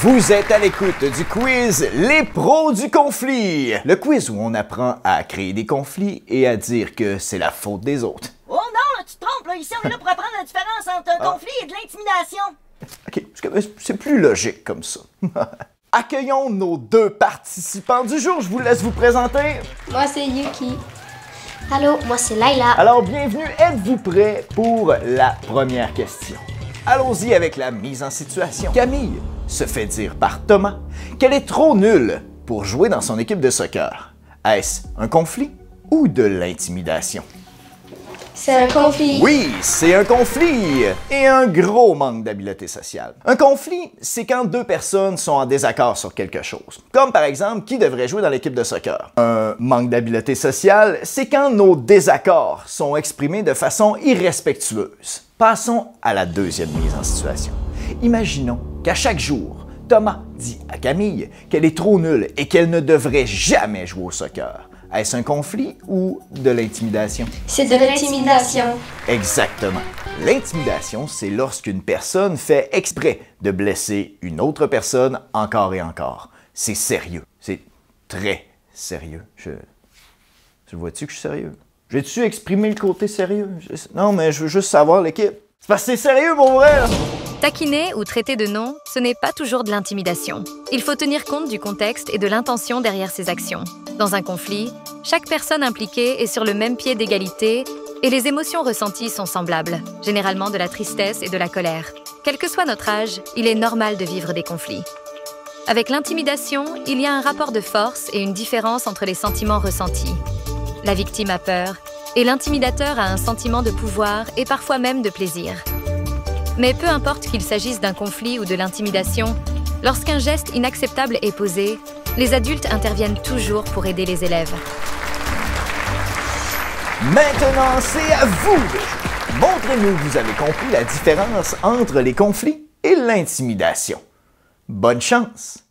Vous êtes à l'écoute du quiz Les pros du conflit. Le quiz où on apprend à créer des conflits et à dire que c'est la faute des autres. Oh non, là, tu te trompes, là. Ici, on est là pour apprendre la différence entre un conflit et de l'intimidation. OK, parce que c'est plus logique comme ça. Accueillons nos deux participants du jour. Je vous laisse vous présenter. Moi, c'est Yuki. Allô, moi, c'est Laila. Alors, bienvenue. Êtes-vous prêts pour la première question? Allons-y avec la mise en situation. Camille se fait dire par Thomas qu'elle est trop nulle pour jouer dans son équipe de soccer. Est-ce un conflit ou de l'intimidation? C'est un conflit. Oui, c'est un conflit et un gros manque d'habileté sociale. Un conflit, c'est quand deux personnes sont en désaccord sur quelque chose. Comme par exemple, qui devrait jouer dans l'équipe de soccer. Un manque d'habileté sociale, c'est quand nos désaccords sont exprimés de façon irrespectueuse. Passons à la deuxième mise en situation. Imaginons qu'à chaque jour, Thomas dit à Camille qu'elle est trop nulle et qu'elle ne devrait jamais jouer au soccer. Est-ce un conflit ou de l'intimidation? C'est de l'intimidation. Exactement. L'intimidation, c'est lorsqu'une personne fait exprès de blesser une autre personne encore et encore. C'est sérieux. C'est très sérieux. Tu vois-tu que je suis sérieux? J'ai-tu exprimé le côté sérieux? Non, mais je veux juste savoir l'équipe. C'est parce que c'est sérieux, mon vrai, là! Taquiner ou traiter de nom, ce n'est pas toujours de l'intimidation. Il faut tenir compte du contexte et de l'intention derrière ses actions. Dans un conflit, chaque personne impliquée est sur le même pied d'égalité et les émotions ressenties sont semblables, généralement de la tristesse et de la colère. Quel que soit notre âge, il est normal de vivre des conflits. Avec l'intimidation, il y a un rapport de force et une différence entre les sentiments ressentis. La victime a peur et l'intimidateur a un sentiment de pouvoir et parfois même de plaisir. Mais peu importe qu'il s'agisse d'un conflit ou de l'intimidation, lorsqu'un geste inacceptable est posé, les adultes interviennent toujours pour aider les élèves. Maintenant, c'est à vous de jouer. Montrez-nous que vous avez compris la différence entre les conflits et l'intimidation. Bonne chance!